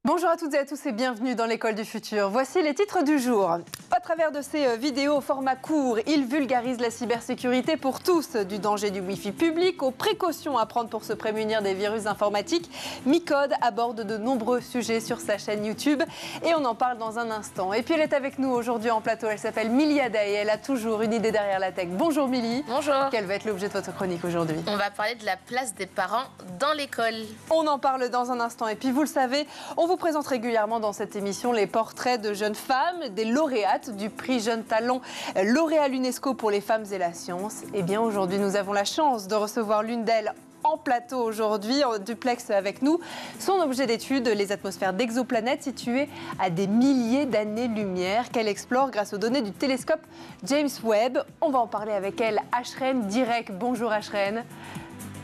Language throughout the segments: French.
Bonjour à toutes et à tous et bienvenue dans l'école du futur. Voici les titres du jour. À travers de ces vidéos au format court, il vulgarise la cybersécurité pour tous, du danger du Wi-Fi public aux précautions à prendre pour se prémunir des virus informatiques. Micode aborde de nombreux sujets sur sa chaîne YouTube et on en parle dans un instant. Et puis elle est avec nous aujourd'hui en plateau, elle s'appelle Milly Adey et elle a toujours une idée derrière la tech. Bonjour Milly. Bonjour. Quel va être l'objet de votre chronique aujourd'hui? On va parler de la place des parents dans l'école. On en parle dans un instant et puis vous le savez, on vous présente régulièrement dans cette émission les portraits de jeunes femmes, des lauréates du prix Jeunes Talents L'Oréal UNESCO pour les femmes et la science. Et bien aujourd'hui, nous avons la chance de recevoir l'une d'elles en plateau aujourd'hui, en duplex avec nous. Son objet d'étude, les atmosphères d'exoplanètes situées à des milliers d'années-lumière qu'elle explore grâce aux données du télescope James Webb. On va en parler avec elle, Ashreen Direk. Bonjour Ashreen.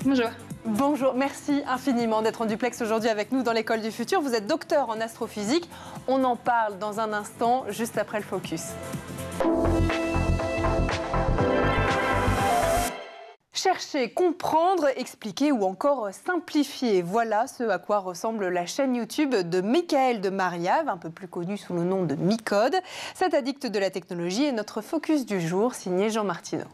Bonjour. Bonjour, merci infiniment d'être en duplex aujourd'hui avec nous dans l'école du futur. Vous êtes docteur en astrophysique. On en parle dans un instant, juste après le focus. Chercher, comprendre, expliquer ou encore simplifier. Voilà ce à quoi ressemble la chaîne YouTube de Michael de Mariave, un peu plus connu sous le nom de Micode. Cet addict de la technologie est notre focus du jour, signé Jean Martineau.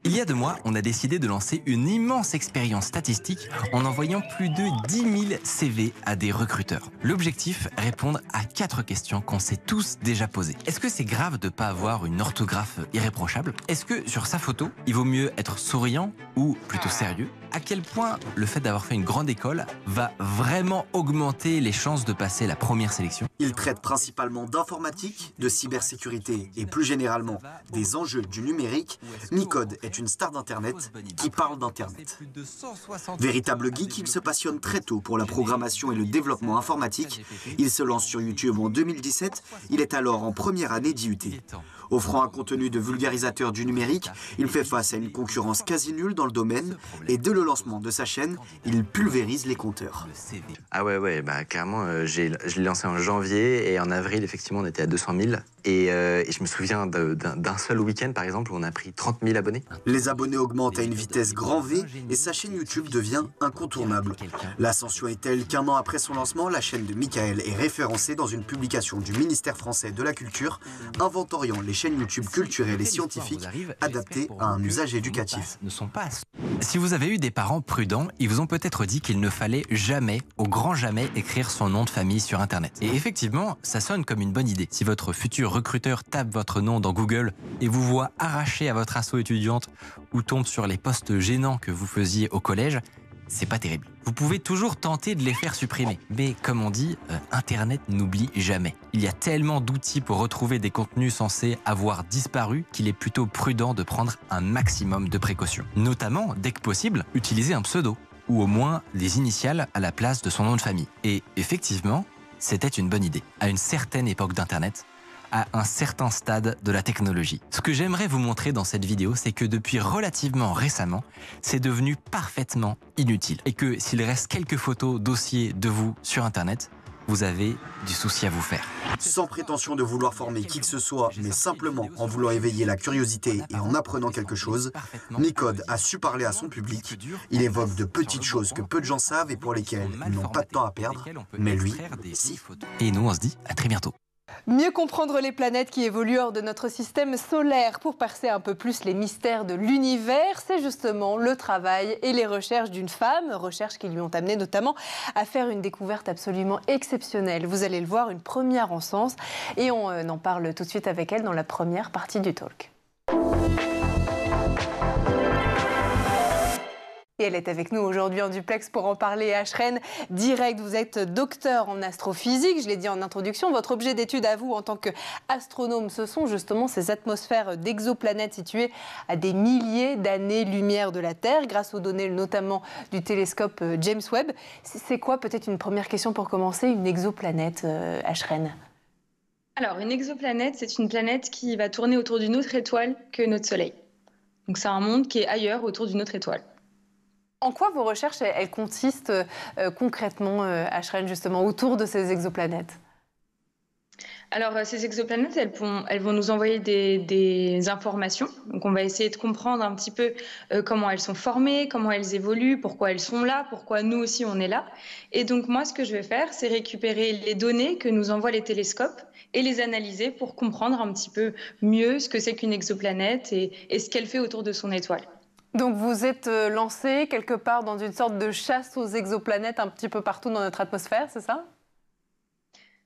Il y a 2 mois, on a décidé de lancer une immense expérience statistique en envoyant plus de 10 000 CV à des recruteurs. L'objectif, répondre à 4 questions qu'on s'est tous déjà posées. Est-ce que c'est grave de ne pas avoir une orthographe irréprochable? Est-ce que sur sa photo, il vaut mieux être souriant ou plutôt sérieux? À quel point le fait d'avoir fait une grande école va vraiment augmenter les chances de passer la première sélection? Il traite principalement d'informatique, de cybersécurité et plus généralement des enjeux du numérique. Micode est une star d'Internet qui parle d'Internet. Véritable geek, il se passionne très tôt pour la programmation et le développement informatique. Il se lance sur YouTube en 2017. Il est alors en première année d'IUT. Offrant un contenu de vulgarisateur du numérique, il fait face à une concurrence quasi nulle dans le domaine et dès le lancement de sa chaîne, il pulvérise les compteurs. Ah ouais, clairement, je l'ai lancé en janvier et en avril, effectivement, on était à 200 000. Et je me souviens d'un seul week-end, par exemple, où on a pris 30 000 abonnés. Les abonnés augmentent à une vitesse grand V et sa chaîne YouTube devient incontournable. L'ascension est telle qu'un an après son lancement, la chaîne de Michael est référencée dans une publication du ministère français de la Culture, inventoriant les chaînes YouTube culturelles et scientifiques adaptées à un usage éducatif. Si vous avez eu des parents prudents, ils vous ont peut-être dit qu'il ne fallait jamais, au grand jamais, écrire son nom de famille sur Internet. Et effectivement, ça sonne comme une bonne idée. Si votre futur recruteur tape votre nom dans Google et vous voit arraché à votre asso étudiante ou tombe sur les posts gênants que vous faisiez au collège, c'est pas terrible. Vous pouvez toujours tenter de les faire supprimer. Mais comme on dit, Internet n'oublie jamais. Il y a tellement d'outils pour retrouver des contenus censés avoir disparu qu'il est plutôt prudent de prendre un maximum de précautions. Notamment, dès que possible, utiliser un pseudo ou au moins les initiales à la place de son nom de famille. Et effectivement, c'était une bonne idée. À une certaine époque d'Internet, à un certain stade de la technologie. Ce que j'aimerais vous montrer dans cette vidéo, c'est que depuis relativement récemment, c'est devenu parfaitement inutile. Et que s'il reste quelques photos, dossiers de vous sur Internet, vous avez du souci à vous faire. Sans prétention de vouloir former qui que ce soit, mais simplement en voulant éveiller la curiosité et en apprenant quelque chose, Micode a su parler à son public. Il évoque de petites choses que peu de gens savent et pour lesquelles ils n'ont pas de temps à perdre, mais lui, si. Et nous, on se dit à très bientôt. Mieux comprendre les planètes qui évoluent hors de notre système solaire pour percer un peu plus les mystères de l'univers, c'est justement le travail et les recherches d'une femme, recherches qui lui ont amené notamment à faire une découverte absolument exceptionnelle. Vous allez le voir, une première en sens, et on en parle tout de suite avec elle dans la première partie du talk. Et elle est avec nous aujourd'hui en duplex pour en parler. Ashreen Direk, vous êtes docteur en astrophysique. Je l'ai dit en introduction, votre objet d'étude à vous en tant qu'astronome, ce sont justement ces atmosphères d'exoplanètes situées à des milliers d'années-lumière de la Terre, grâce aux données notamment du télescope James Webb. C'est quoi, peut-être une première question pour commencer, une exoplanète, Ashreen? Alors, une exoplanète, c'est une planète qui va tourner autour d'une autre étoile que notre Soleil. Donc, c'est un monde qui est ailleurs, autour d'une autre étoile. En quoi vos recherches, elles consistent concrètement, Ashreen, justement, autour de ces exoplanètes? Alors, ces exoplanètes, elles vont nous envoyer des informations. Donc, on va essayer de comprendre un petit peu comment elles sont formées, comment elles évoluent, pourquoi elles sont là, pourquoi nous aussi on est là. Et donc, moi, ce que je vais faire, c'est récupérer les données que nous envoient les télescopes et les analyser pour comprendre un petit peu mieux ce que c'est qu'une exoplanète et ce qu'elle fait autour de son étoile. Donc vous êtes lancé quelque part dans une sorte de chasse aux exoplanètes un petit peu partout dans notre atmosphère, c'est ça?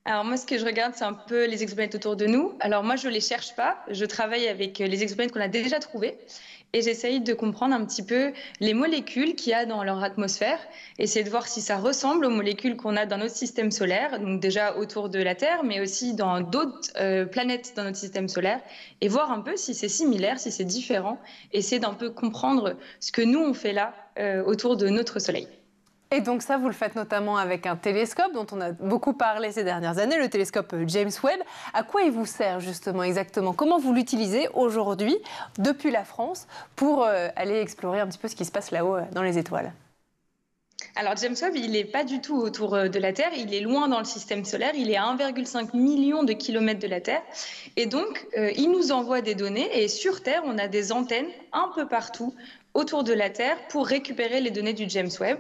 Alors moi, ce que je regarde, c'est un peu les exoplanètes autour de nous. Alors moi, je ne les cherche pas. Je travaille avec les exoplanètes qu'on a déjà trouvées et j'essaye de comprendre un petit peu les molécules qu'il y a dans leur atmosphère, essayer de voir si ça ressemble aux molécules qu'on a dans notre système solaire, donc déjà autour de la Terre, mais aussi dans d'autres planètes dans notre système solaire, et voir un peu si c'est similaire, si c'est différent, essayer d'un peu comprendre ce que nous, on fait là autour de notre Soleil. Et donc ça, vous le faites notamment avec un télescope dont on a beaucoup parlé ces dernières années, le télescope James Webb. À quoi il vous sert justement exactement? Comment vous l'utilisez aujourd'hui, depuis la France, pour aller explorer un petit peu ce qui se passe là-haut dans les étoiles? Alors James Webb, il n'est pas du tout autour de la Terre, il est loin dans le système solaire, il est à 1,5 million de kilomètres de la Terre. Et donc, il nous envoie des données et sur Terre, on a des antennes un peu partout autour de la Terre pour récupérer les données du James Webb.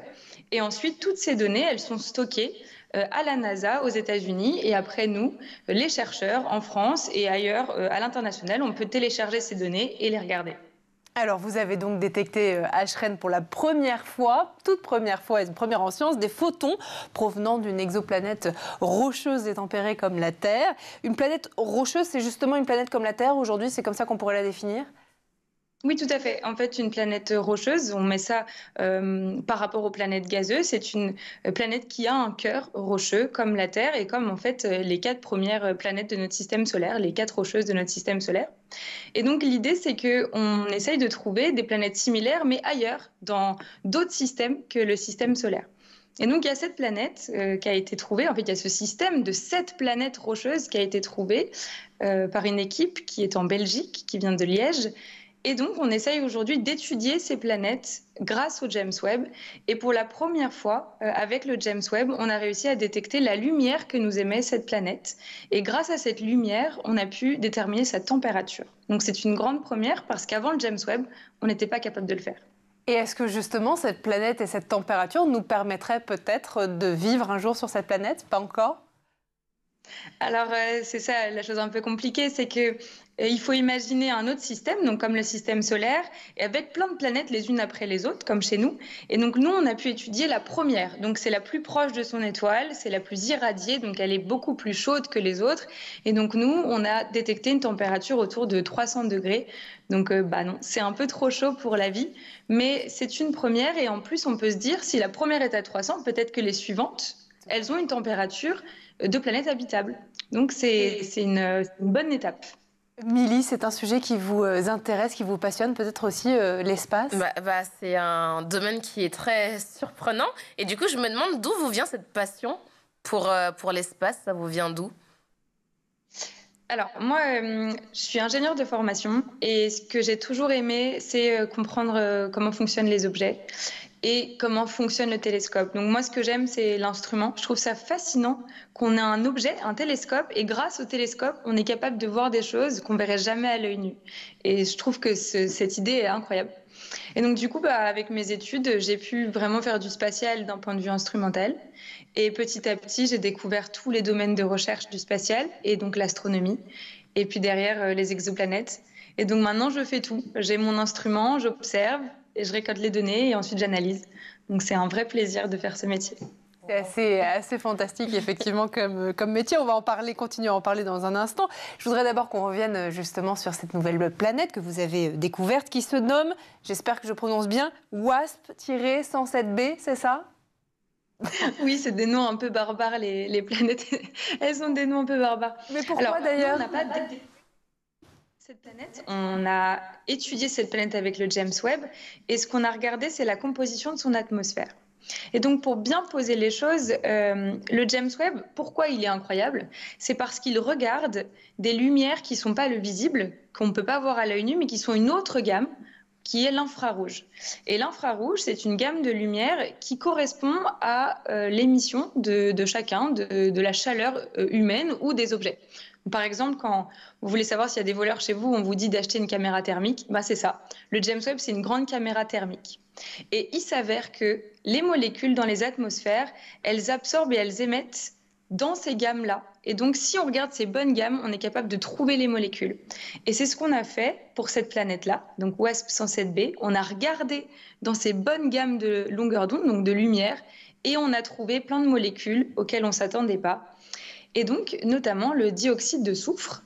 Et ensuite, toutes ces données, elles sont stockées à la NASA aux États-Unis. Et après, nous, les chercheurs en France et ailleurs à l'international, on peut télécharger ces données et les regarder. Alors, vous avez donc détecté à Shrine pour la première fois, toute première fois et une première en science, des photons provenant d'une exoplanète rocheuse et tempérée comme la Terre. Une planète rocheuse, c'est justement une planète comme la Terre aujourd'hui, c'est comme ça qu'on pourrait la définir? Oui, tout à fait. En fait, une planète rocheuse, on met ça par rapport aux planètes gazeuses, c'est une planète qui a un cœur rocheux comme la Terre et comme en fait les 4 premières planètes de notre système solaire, les 4 rocheuses de notre système solaire. Et donc l'idée, c'est qu'on essaye de trouver des planètes similaires, mais ailleurs, dans d'autres systèmes que le système solaire. Et donc il y a cette planète qui a été trouvée, en fait il y a ce système de 7 planètes rocheuses qui a été trouvé par une équipe qui est en Belgique, qui vient de Liège. Et donc, on essaye aujourd'hui d'étudier ces planètes grâce au James Webb. Et pour la première fois, avec le James Webb, on a réussi à détecter la lumière que nous émet cette planète. Et grâce à cette lumière, on a pu déterminer sa température. Donc, c'est une grande première parce qu'avant le James Webb, on n'était pas capable de le faire. Et est-ce que justement, cette planète et cette température nous permettraient peut-être de vivre un jour sur cette planète? Pas encore? Alors, c'est ça la chose un peu compliquée, c'est que il faut imaginer un autre système, donc comme le système solaire, et avec plein de planètes les unes après les autres, comme chez nous. Et donc nous, on a pu étudier la première. Donc c'est la plus proche de son étoile, c'est la plus irradiée, donc elle est beaucoup plus chaude que les autres. Et donc nous, on a détecté une température autour de 300 degrés. Donc non, c'est un peu trop chaud pour la vie, mais c'est une première. Et en plus, on peut se dire, si la première est à 300, peut-être que les suivantes, elles ont une température de planète habitable. Donc c'est une bonne étape. Milly, c'est un sujet qui vous intéresse, qui vous passionne, peut-être aussi l'espace? C'est un domaine qui est très surprenant. Et du coup, je me demande d'où vous vient cette passion pour l'espace. Ça vous vient d'où? Alors, moi, je suis ingénieure de formation et ce que j'ai toujours aimé, c'est comprendre comment fonctionnent les objets et comment fonctionne le télescope. Donc moi, ce que j'aime, c'est l'instrument. Je trouve ça fascinant qu'on ait un objet, un télescope, et grâce au télescope, on est capable de voir des choses qu'on verrait jamais à l'œil nu. Et je trouve que cette idée est incroyable. Et donc du coup, avec mes études, j'ai pu vraiment faire du spatial d'un point de vue instrumental. Et petit à petit, j'ai découvert tous les domaines de recherche du spatial, et donc l'astronomie. Et puis derrière, les exoplanètes. Et donc maintenant, je fais tout. J'ai mon instrument, j'observe, et je récolte les données et ensuite j'analyse. Donc c'est un vrai plaisir de faire ce métier. C'est assez fantastique, effectivement, comme métier. On va en parler, continuer à en parler dans un instant. Je voudrais d'abord qu'on revienne justement sur cette nouvelle planète que vous avez découverte, qui se nomme, j'espère que je prononce bien, WASP-107b, c'est ça? Oui, c'est des noms un peu barbares, les planètes. Elles ont des noms un peu barbares. Mais pourquoi d'ailleurs? On n'a pas détecté cette planète. On a étudié cette planète avec le James Webb et ce qu'on a regardé, c'est la composition de son atmosphère. Et donc, pour bien poser les choses, le James Webb, pourquoi il est incroyable? C'est parce qu'il regarde des lumières qui ne sont pas le visible, qu'on ne peut pas voir à l'œil nu, mais qui sont une autre gamme, qui est l'infrarouge. Et l'infrarouge, c'est une gamme de lumière qui correspond à l'émission de chacun, de la chaleur humaine ou des objets. Par exemple, quand vous voulez savoir s'il y a des voleurs chez vous, on vous dit d'acheter une caméra thermique, bah c'est ça. Le James Webb, c'est une grande caméra thermique. Et il s'avère que les molécules dans les atmosphères, elles absorbent et elles émettent dans ces gammes-là. Et donc, si on regarde ces bonnes gammes, on est capable de trouver les molécules. Et c'est ce qu'on a fait pour cette planète-là, donc WASP 107b. On a regardé dans ces bonnes gammes de longueur d'onde, donc de lumière, et on a trouvé plein de molécules auxquelles on ne s'attendait pas. Et donc, notamment le dioxyde de soufre.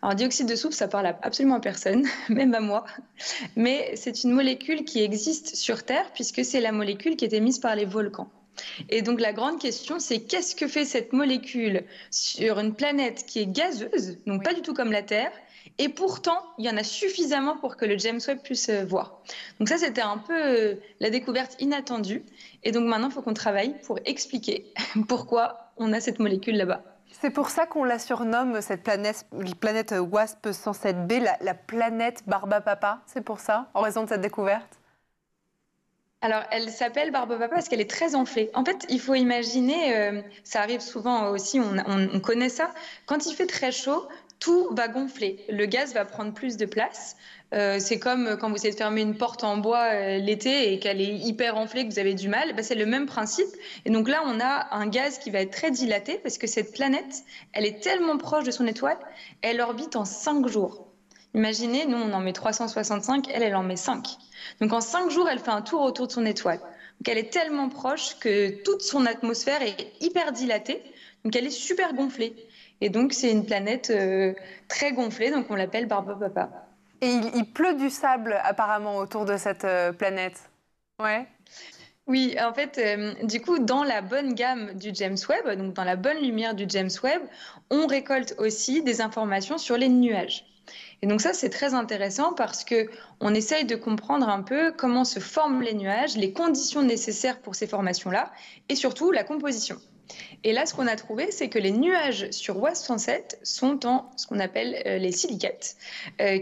Alors, dioxyde de soufre, ça parle absolument à personne, même à moi. Mais c'est une molécule qui existe sur Terre, puisque c'est la molécule qui est émise par les volcans. Et donc, la grande question, c'est qu'est-ce que fait cette molécule sur une planète qui est gazeuse, donc pas du tout comme la Terre, et pourtant, il y en a suffisamment pour que le James Webb puisse voir. Donc ça, c'était un peu la découverte inattendue. Et donc maintenant, il faut qu'on travaille pour expliquer pourquoi on a cette molécule là-bas. C'est pour ça qu'on la surnomme, cette planète WASP 107b, la planète Barbapapa. C'est pour ça, en raison de cette découverte? Alors, elle s'appelle Barbapapa parce qu'elle est très enflée. En fait, il faut imaginer, ça arrive souvent aussi, on connaît ça, quand il fait très chaud, tout va gonfler. Le gaz va prendre plus de place. C'est comme quand vous essayez de fermer une porte en bois l'été et qu'elle est hyper enflée, que vous avez du mal. C'est le même principe. Et donc là, on a un gaz qui va être très dilaté parce que cette planète, elle est tellement proche de son étoile, elle orbite en 5 jours. Imaginez, nous, on en met 365, elle en met 5. Donc en 5 jours, elle fait un tour autour de son étoile. Donc elle est tellement proche que toute son atmosphère est hyper dilatée. Donc elle est super gonflée. Et donc c'est une planète très gonflée, donc on l'appelle Barbapapa. Et il pleut du sable apparemment autour de cette planète. Ouais. Oui, en fait, du coup, dans la bonne gamme du James Webb, donc dans la bonne lumière du James Webb, on récolte aussi des informations sur les nuages. Et donc ça, c'est très intéressant parce qu'on essaye de comprendre un peu comment se forment les nuages, les conditions nécessaires pour ces formations-là, et surtout la composition. Et là, ce qu'on a trouvé, c'est que les nuages sur WASP 107 sont en ce qu'on appelle les silicates,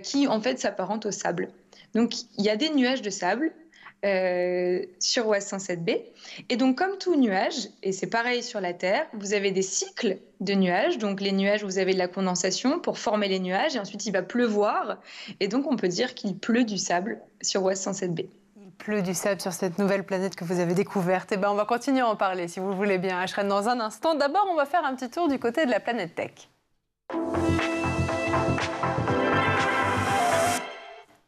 qui en fait s'apparentent au sable. Donc il y a des nuages de sable sur WASP 107b. Et donc, comme tout nuage, et c'est pareil sur la Terre, vous avez des cycles de nuages. Donc, les nuages, vous avez de la condensation pour former les nuages, et ensuite il va pleuvoir. Et donc, on peut dire qu'il pleut du sable sur WASP 107b. Il pleut du sable sur cette nouvelle planète que vous avez découverte. Eh bien, on va continuer à en parler, si vous le voulez bien, Ashreen, dans un instant. D'abord, on va faire un petit tour du côté de la planète Tech.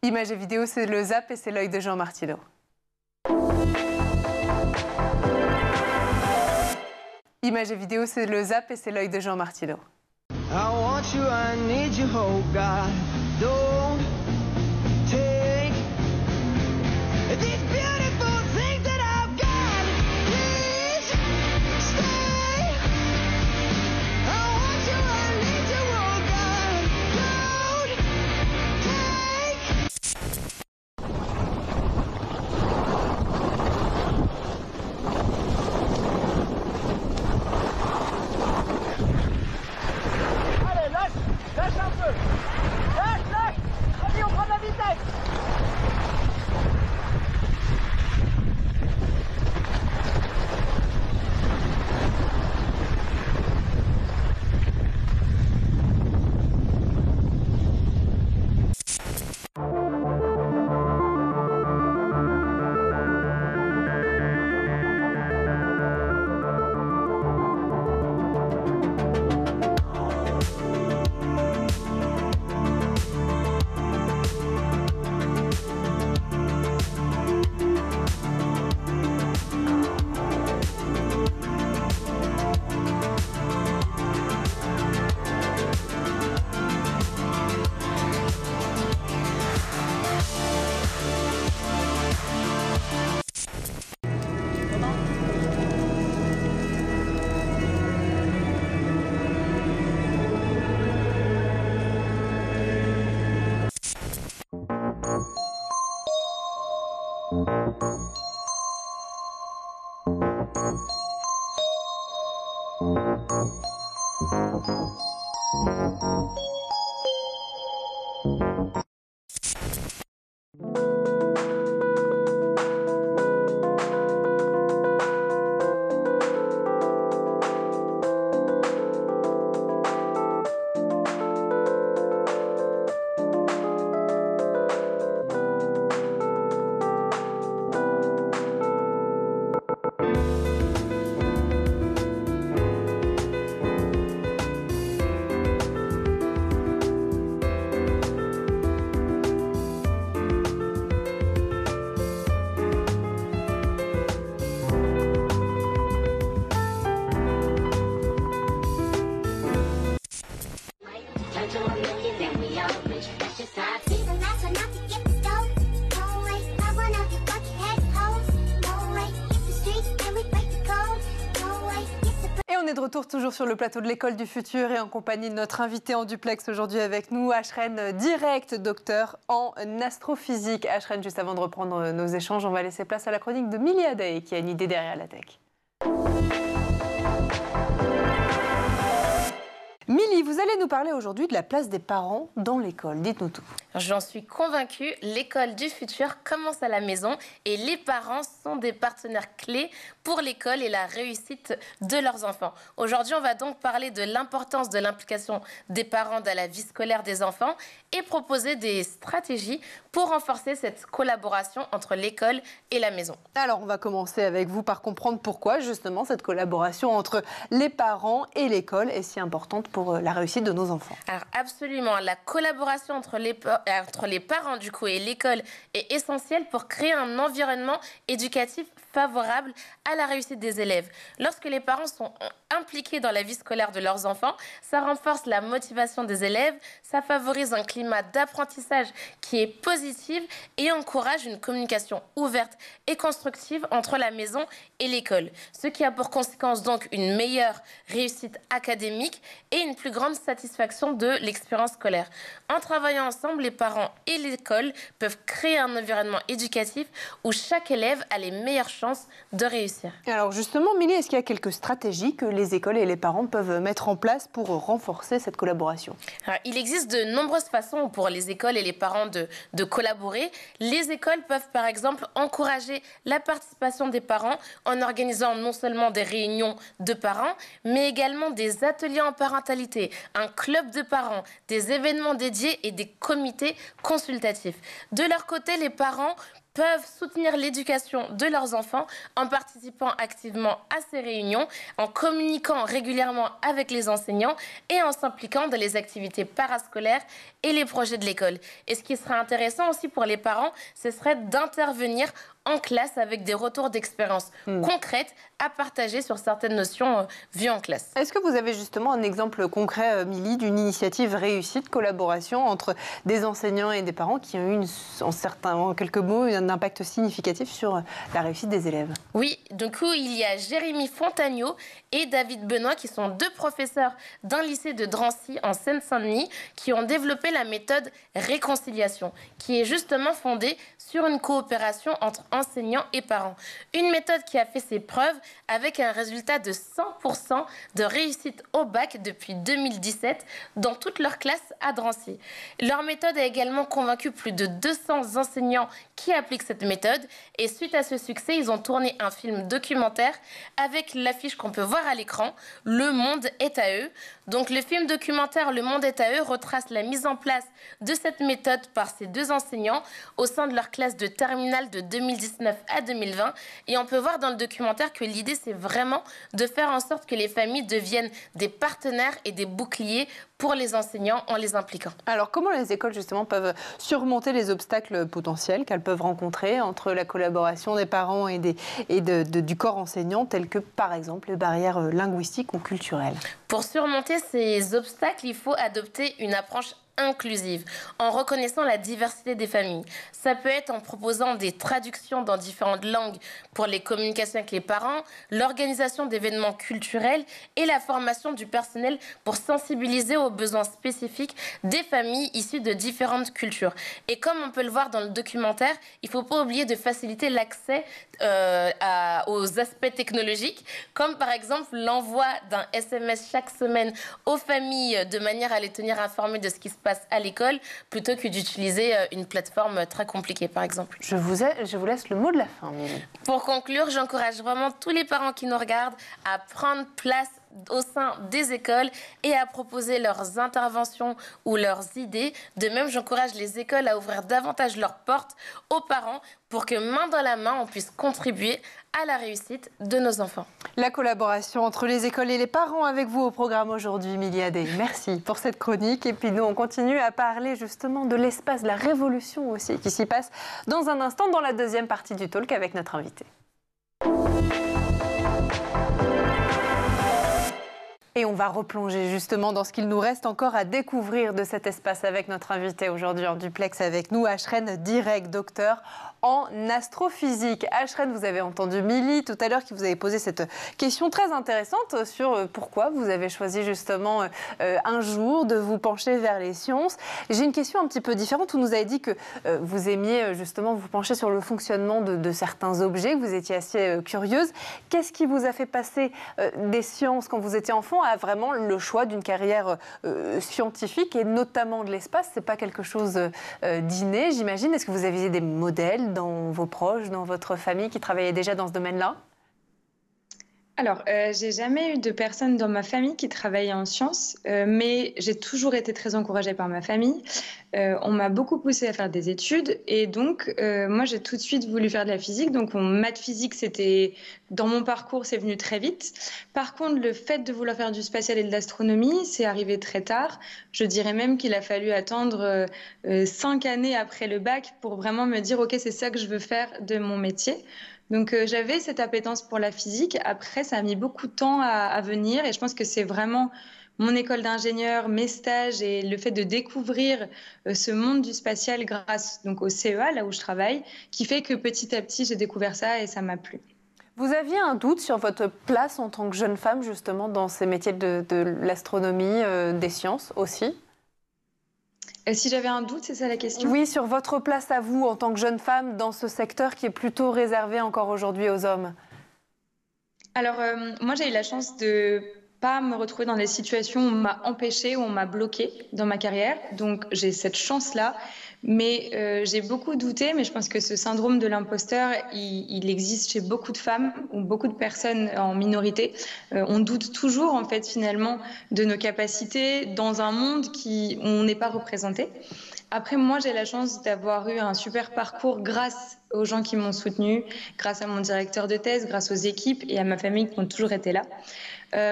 Images et vidéos, c'est le Zap et c'est l'œil de Jean Martineau. Images et vidéos, c'est le Zap et c'est l'œil de Jean Martineau. I want you, I need you, oh God, don't take these beautiful things that I've got. Please stay. I want you, I need you, oh God, don't take. Lâche un peu. Lâche. Allez, on prend de la vitesse. retour toujours sur le plateau de l'école du futur et en compagnie de notre invité en duplex aujourd'hui avec nous, Ashreen Direct, docteur en astrophysique. Ashreen, juste avant de reprendre nos échanges, on va laisser place à la chronique de Milly Adey qui a une idée derrière la tech. Milly, vous allez nous parler aujourd'hui de la place des parents dans l'école. Dites-nous tout. J'en suis convaincue, l'école du futur commence à la maison et les parents sont des partenaires clés pour l'école et la réussite de leurs enfants. Aujourd'hui, on va donc parler de l'importance de l'implication des parents dans la vie scolaire des enfants et proposer des stratégies pour renforcer cette collaboration entre l'école et la maison. Alors, on va commencer avec vous par comprendre pourquoi justement cette collaboration entre les parents et l'école est si importante pour la réussite de nos enfants. Alors absolument, la collaboration entre les parents du coup et l'école est essentielle pour créer un environnement éducatif favorable à la réussite des élèves. Lorsque les parents sont impliqués dans la vie scolaire de leurs enfants, ça renforce la motivation des élèves, ça favorise un climat d'apprentissage qui est positif et encourage une communication ouverte et constructive entre la maison et l'école, ce qui a pour conséquence donc une meilleure réussite académique et une plus grande satisfaction de l'expérience scolaire. En travaillant ensemble, les parents et l'école peuvent créer un environnement éducatif où chaque élève a les meilleures chances de réussir. Alors justement, Milly, est-ce qu'il y a quelques stratégies que les écoles et les parents peuvent mettre en place pour renforcer cette collaboration? Alors, il existe de nombreuses façons pour les écoles et les parents de collaborer. Les écoles peuvent par exemple encourager la participation des parents en organisant non seulement des réunions de parents, mais également des ateliers en parentalité, un club de parents, des événements dédiés et des comités consultatifs. De leur côté, les parents peuvent soutenir l'éducation de leurs enfants en participant activement à ces réunions, en communiquant régulièrement avec les enseignants et en s'impliquant dans les activités parascolaires et les projets de l'école. Et ce qui serait intéressant aussi pour les parents, ce serait d'intervenir en classe avec des retours d'expérience concrètes à partager sur certaines notions vues en classe. Est-ce que vous avez justement un exemple concret, Milly, d'une initiative réussie de collaboration entre des enseignants et des parents qui ont eu, en quelques mots, un impact significatif sur la réussite des élèves? Oui, du coup, il y a Jérémy Fontagneau et David Benoît qui sont deux professeurs d'un lycée de Drancy en Seine-Saint-Denis qui ont développé la méthode réconciliation, qui est justement fondée sur une coopération entre enseignants et parents. Une méthode qui a fait ses preuves avec un résultat de 100% de réussite au bac depuis 2017 dans toutes leurs classes à Drancy. Leur méthode a également convaincu plus de 200 enseignants qui appliquent cette méthode et suite à ce succès, ils ont tourné un film documentaire avec l'affiche qu'on peut voir à l'écran, Le Monde est à eux. Donc le film documentaire Le Monde est à eux retrace la mise en place de cette méthode par ces deux enseignants au sein de leur classe de terminale de 2019 à 2020 et on peut voir dans le documentaire que l'idée c'est vraiment de faire en sorte que les familles deviennent des partenaires et des boucliers pour les enseignants en les impliquant. Alors comment les écoles justement peuvent surmonter les obstacles potentiels qu'elles peuvent rencontrer entre la collaboration des parents et du corps enseignant tels que par exemple les barrières linguistiques ou culturelles? Pour surmonter ces obstacles, il faut adopter une approche inclusive, en reconnaissant la diversité des familles. Ça peut être en proposant des traductions dans différentes langues pour les communications avec les parents, l'organisation d'événements culturels et la formation du personnel pour sensibiliser aux besoins spécifiques des familles issues de différentes cultures. Et comme on peut le voir dans le documentaire, il ne faut pas oublier de faciliter l'accès aux aspects technologiques, comme par exemple l'envoi d'un SMS chaque semaine aux familles de manière à les tenir informées de ce qui se passe à l'école plutôt que d'utiliser une plateforme très compliquée par exemple. Je vous laisse le mot de la fin, Milly. Pour conclure, j'encourage vraiment tous les parents qui nous regardent à prendre place au sein des écoles et à proposer leurs interventions ou leurs idées. De même, j'encourage les écoles à ouvrir davantage leurs portes aux parents pour que main dans la main, on puisse contribuer à la réussite de nos enfants. La collaboration entre les écoles et les parents avec vous au programme aujourd'hui, Milly Adey. Merci pour cette chronique. Et puis nous, on continue à parler justement de l'espace, de la révolution aussi qui s'y passe dans un instant dans la deuxième partie du talk avec notre invité. Et on va replonger justement dans ce qu'il nous reste encore à découvrir de cet espace avec notre invité aujourd'hui en duplex avec nous, Ashreen Direct, docteur en astrophysique. Ashreen, vous avez entendu Milly tout à l'heure qui vous avait posé cette question très intéressante sur pourquoi vous avez choisi justement un jour de vous pencher vers les sciences. J'ai une question un petit peu différente. Vous nous avez dit que vous aimiez justement vous pencher sur le fonctionnement de certains objets, que vous étiez assez curieuse. Qu'est-ce qui vous a fait passer des sciences quand vous étiez enfant à vraiment le choix d'une carrière scientifique et notamment de l'espace? C'est pas quelque chose d'inné, j'imagine. Est-ce que vous aviez des modèles dans vos proches, dans votre famille qui travaillaient déjà dans ce domaine-là? Alors, j'ai jamais eu de personnes dans ma famille qui travaillaient en sciences, mais j'ai toujours été très encouragée par ma famille. On m'a beaucoup poussée à faire des études et donc moi j'ai tout de suite voulu faire de la physique. Donc mon maths physique, c'était dans mon parcours, c'est venu très vite. Par contre, le fait de vouloir faire du spatial et de l'astronomie, c'est arrivé très tard. Je dirais même qu'il a fallu attendre 5 années après le bac pour vraiment me dire ok, c'est ça que je veux faire de mon métier. Donc j'avais cette appétence pour la physique. Après, ça a mis beaucoup de temps à venir et je pense que c'est vraiment mon école d'ingénieur, mes stages et le fait de découvrir ce monde du spatial grâce donc au CEA, là où je travaille, qui fait que petit à petit, j'ai découvert ça et ça m'a plu. Vous aviez un doute sur votre place en tant que jeune femme, justement, dans ces métiers de l'astronomie, des sciences aussi? Si j'avais un doute, c'est ça la question? Oui, sur votre place à vous en tant que jeune femme dans ce secteur qui est plutôt réservé encore aujourd'hui aux hommes. Alors, moi, j'ai eu la chance de pas me retrouver dans des situations où on m'a empêchée, où on m'a bloquée dans ma carrière. Donc, j'ai cette chance-là. Mais j'ai beaucoup douté, mais je pense que ce syndrome de l'imposteur, il existe chez beaucoup de femmes ou beaucoup de personnes en minorité. On doute toujours, en fait, finalement, de nos capacités dans un monde où on n'est pas représenté. Après, moi, j'ai la chance d'avoir eu un super parcours grâce aux gens qui m'ont soutenue, grâce à mon directeur de thèse, grâce aux équipes et à ma famille qui ont toujours été là.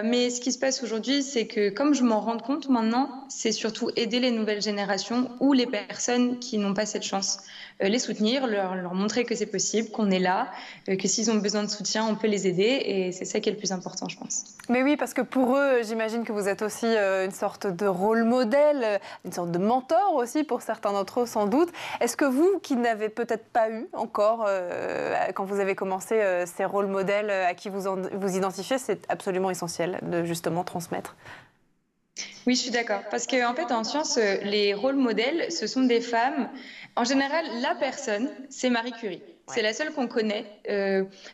Mais ce qui se passe aujourd'hui, c'est que comme je m'en rends compte maintenant, c'est surtout aider les nouvelles générations ou les personnes qui n'ont pas cette chance. Les soutenir, leur montrer que c'est possible, qu'on est là, que s'ils ont besoin de soutien, on peut les aider. Et c'est ça qui est le plus important, je pense. Mais oui, parce que pour eux, j'imagine que vous êtes aussi une sorte de rôle modèle, une sorte de mentor aussi pour certains d'entre eux sans doute. Est-ce que vous, qui n'avez peut-être pas eu encore, quand vous avez commencé ces rôles modèles à qui vous identifiez, c'est absolument essentiel de justement transmettre? Oui, je suis d'accord. Parce qu'en fait, en sciences, les rôles modèles, ce sont des femmes. En général, la personne, c'est Marie Curie. C'est la seule qu'on connaît,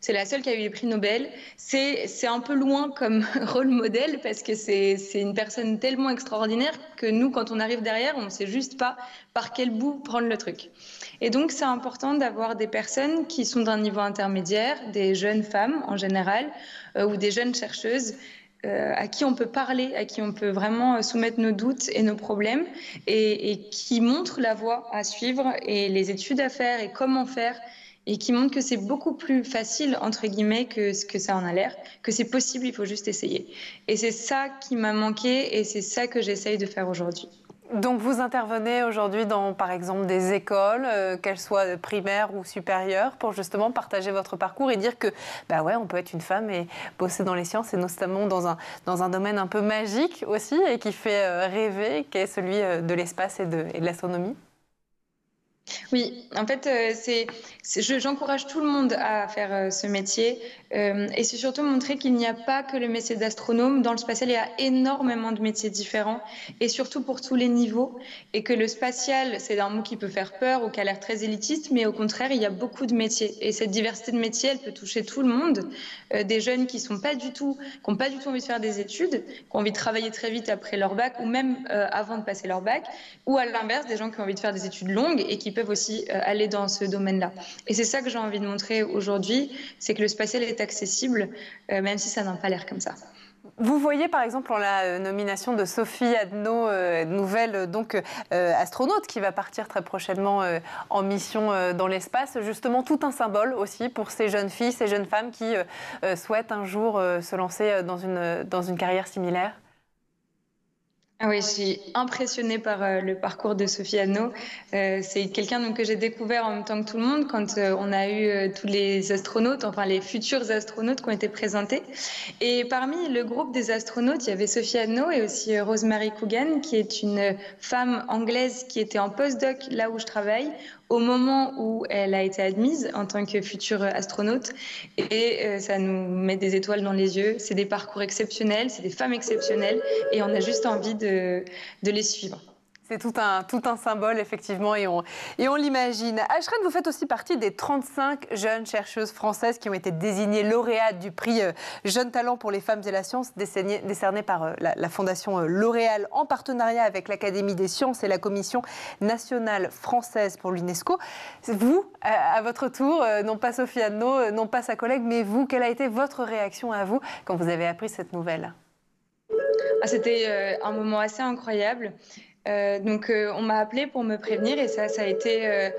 c'est la seule qui a eu les prix Nobel. C'est un peu loin comme rôle modèle parce que c'est une personne tellement extraordinaire que nous, quand on arrive derrière, on ne sait juste pas par quel bout prendre le truc. Et donc, c'est important d'avoir des personnes qui sont d'un niveau intermédiaire, des jeunes femmes en général, ou des jeunes chercheuses, à qui on peut parler, à qui on peut vraiment soumettre nos doutes et nos problèmes et qui montrent la voie à suivre et les études à faire et comment faire et qui montrent que c'est beaucoup plus facile, entre guillemets, que ce que ça en a l'air, que c'est possible, il faut juste essayer. Et c'est ça qui m'a manqué et c'est ça que j'essaye de faire aujourd'hui. Donc vous intervenez aujourd'hui dans, par exemple, des écoles, qu'elles soient primaires ou supérieures, pour justement partager votre parcours et dire que, bah ouais, on peut être une femme et bosser dans les sciences, et notamment dans un domaine un peu magique aussi, et qui fait rêver, qui est celui de l'espace et de l'astronomie. Oui, en fait, j'encourage tout le monde à faire ce métier et c'est surtout montrer qu'il n'y a pas que le métier d'astronome. Dans le spatial, il y a énormément de métiers différents et surtout pour tous les niveaux et que le spatial, c'est un mot qui peut faire peur ou qui a l'air très élitiste, mais au contraire, il y a beaucoup de métiers et cette diversité de métiers, elle peut toucher tout le monde. Des jeunes qui n'ont pas du tout envie de faire des études, qui ont envie de travailler très vite après leur bac ou même avant de passer leur bac, ou à l'inverse, des gens qui ont envie de faire des études longues et qui peuvent aussi aller dans ce domaine-là. Et c'est ça que j'ai envie de montrer aujourd'hui, c'est que le spatial est accessible, même si ça n'a pas l'air comme ça. Vous voyez par exemple en la nomination de Sophie Adno, nouvelle astronaute qui va partir très prochainement en mission dans l'espace, justement tout un symbole aussi pour ces jeunes filles, ces jeunes femmes qui souhaitent un jour se lancer dans une carrière similaire? Ah oui, je suis impressionnée par le parcours de Sophie Adno. C'est quelqu'un que j'ai découvert en même temps que tout le monde quand on a eu tous les astronautes, enfin les futurs astronautes qui ont été présentés. Et parmi le groupe des astronautes, il y avait Sophie Adno et aussi Rosemary Coogan, qui est une femme anglaise qui était en postdoc là où je travaille, au moment où elle a été admise en tant que future astronaute. Et ça nous met des étoiles dans les yeux. C'est des parcours exceptionnels, c'est des femmes exceptionnelles et on a juste envie de les suivre. C'est tout un symbole, effectivement, et on l'imagine. Ashren, vous faites aussi partie des 35 jeunes chercheuses françaises qui ont été désignées lauréates du prix Jeunes Talents pour les femmes et la science, décerné par la Fondation L'Oréal en partenariat avec l'Académie des sciences et la Commission nationale française pour l'UNESCO. Vous, à votre tour, non pas Sophie Adno, non pas sa collègue, mais vous, quelle a été votre réaction à vous quand vous avez appris cette nouvelle ? C'était un moment assez incroyable. On m'a appelé pour me prévenir et ça a été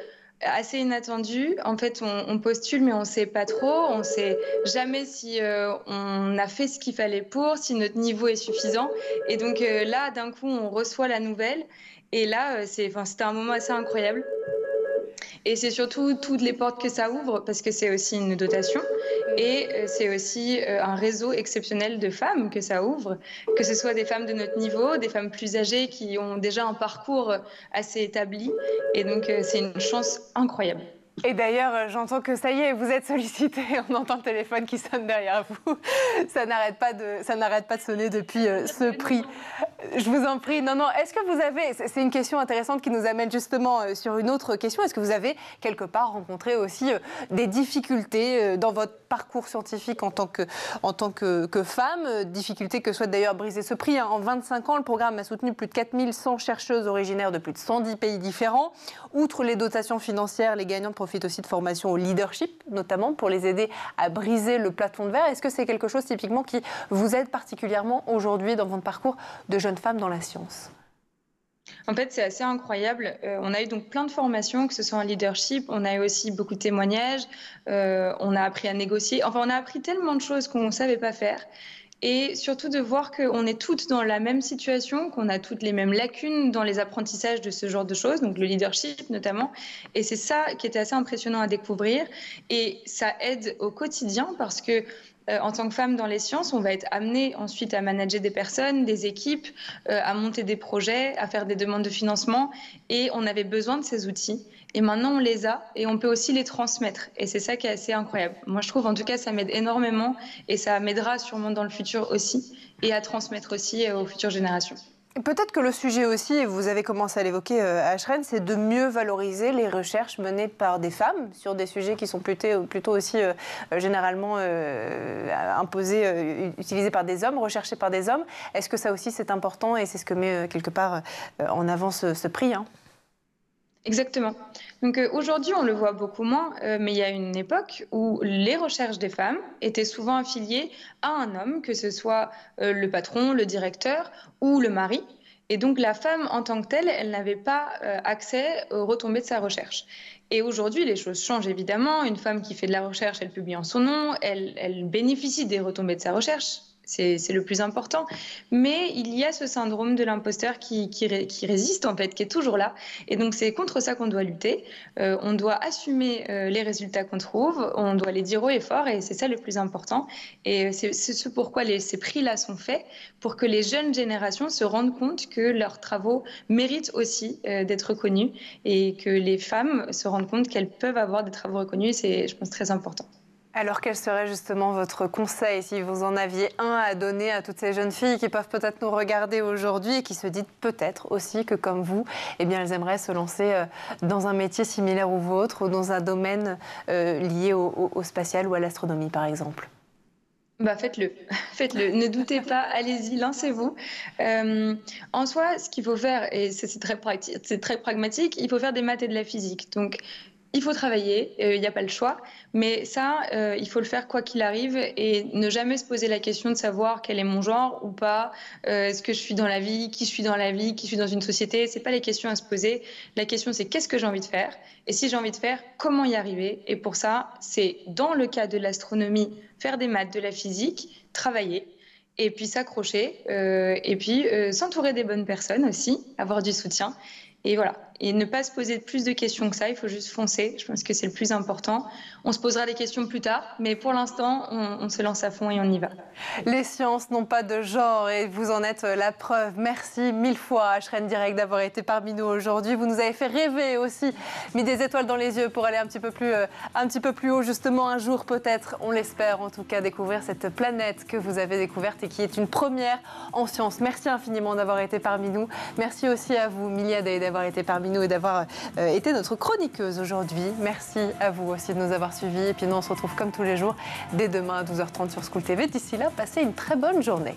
assez inattendu. En fait, on postule, mais on ne sait pas trop. On ne sait jamais si on a fait ce qu'il fallait si notre niveau est suffisant. Et donc là, d'un coup, on reçoit la nouvelle. Et là, c'était un moment assez incroyable. Et c'est surtout toutes les portes que ça ouvre, parce que c'est aussi une dotation et c'est aussi un réseau exceptionnel de femmes que ça ouvre, que ce soit des femmes de notre niveau, des femmes plus âgées qui ont déjà un parcours assez établi. Et donc, c'est une chance incroyable. Et d'ailleurs, j'entends que ça y est, vous êtes sollicité, on entend le téléphone qui sonne derrière vous. Ça n'arrête pas de sonner depuis ce prix. Je vous en prie. Non, est-ce que vous avez... C'est une question intéressante qui nous amène justement sur une autre question. Est-ce que vous avez quelque part rencontré aussi des difficultés dans votre parcours scientifique en tant que femme, difficultés que souhaite d'ailleurs briser ce prix. En 25 ans, le programme a soutenu plus de 4100 chercheuses originaires de plus de 110 pays différents. Outre les dotations financières, les gagnantes profitent aussi de formations au leadership, notamment pour les aider à briser le plafond de verre. Est-ce que c'est quelque chose typiquement qui vous aide particulièrement aujourd'hui dans votre parcours de jeune femme dans la science ? En fait, c'est assez incroyable. On a eu donc plein de formations, que ce soit en leadership. On a eu aussi beaucoup de témoignages. On a appris à négocier. Enfin, on a appris tellement de choses qu'on ne savait pas faire. Et surtout de voir qu'on est toutes dans la même situation, qu'on a toutes les mêmes lacunes dans les apprentissages de ce genre de choses, donc le leadership notamment. Et c'est ça qui était assez impressionnant à découvrir. Et ça aide au quotidien parce que en tant que femme dans les sciences, on va être amené ensuite à manager des personnes, des équipes, à monter des projets, à faire des demandes de financement. Et on avait besoin de ces outils. Et maintenant, on les a et on peut aussi les transmettre. Et c'est ça qui est assez incroyable. Moi, je trouve, en tout cas, ça m'aide énormément et ça m'aidera sûrement dans le futur aussi et à transmettre aussi aux futures générations. Peut-être que le sujet aussi, et vous avez commencé à l'évoquer, Ashren, c'est de mieux valoriser les recherches menées par des femmes sur des sujets qui sont plutôt aussi généralement imposés, utilisés par des hommes, recherchés par des hommes. Est-ce que ça aussi c'est important et c'est ce que met quelque part en avant ce prix, hein ? Exactement. Donc aujourd'hui, on le voit beaucoup moins, mais il y a une époque où les recherches des femmes étaient souvent affiliées à un homme, que ce soit le patron, le directeur ou le mari. Et donc la femme, en tant que telle, elle n'avait pas accès aux retombées de sa recherche. Et aujourd'hui, les choses changent évidemment. Une femme qui fait de la recherche, elle publie en son nom, elle bénéficie des retombées de sa recherche. C'est le plus important. Mais il y a ce syndrome de l'imposteur qui résiste, en fait, qui est toujours là. Et donc, c'est contre ça qu'on doit lutter. On doit assumer les résultats qu'on trouve. On doit les dire haut et fort. Et c'est ça le plus important. Et c'est ce pourquoi ces prix-là sont faits, pour que les jeunes générations se rendent compte que leurs travaux méritent aussi d'être reconnus et que les femmes se rendent compte qu'elles peuvent avoir des travaux reconnus. C'est, je pense, très important. Alors, quel serait justement votre conseil, si vous en aviez un à donner à toutes ces jeunes filles qui peuvent peut-être nous regarder aujourd'hui et qui se disent peut-être aussi que, comme vous, eh bien, elles aimeraient se lancer dans un métier similaire au vôtre ou dans un domaine lié au spatial ou à l'astronomie, par exemple ? Faites-le, faites-le. Ne doutez pas, allez-y, lancez-vous. En soi, ce qu'il faut faire, et c'est très pragmatique, il faut faire des maths et de la physique. Donc, il faut travailler, il n'y a pas le choix, mais ça, il faut le faire quoi qu'il arrive et ne jamais se poser la question de savoir quel est mon genre ou pas, est-ce que je suis dans la vie, qui je suis dans la vie, qui je suis dans une société. Ce n'est pas les questions à se poser. La question, c'est qu'est-ce que j'ai envie de faire et si j'ai envie de faire, comment y arriver. Et pour ça, c'est dans le cas de l'astronomie, faire des maths, de la physique, travailler. Et puis s'accrocher, et puis s'entourer des bonnes personnes aussi, avoir du soutien. Et voilà. Et ne pas se poser plus de questions que ça, il faut juste foncer. Je pense que c'est le plus important. On se posera les questions plus tard, mais pour l'instant, on se lance à fond et on y va. Les sciences n'ont pas de genre et vous en êtes la preuve. Merci 1000 fois à Ashreen Direct d'avoir été parmi nous aujourd'hui. Vous nous avez fait rêver aussi, mis des étoiles dans les yeux pour aller un petit peu plus haut, justement un jour peut-être, on l'espère en tout cas, découvrir cette planète que vous avez découverte et qui est une première en sciences. Merci infiniment d'avoir été parmi nous. Merci aussi à vous, Milia Day, d'avoir été parmi nous et d'avoir été notre chroniqueuse aujourd'hui. Merci à vous aussi de nous avoir suivis. Et puis nous, on se retrouve comme tous les jours dès demain à 12h30 sur School TV. D'ici là, passez une très bonne journée.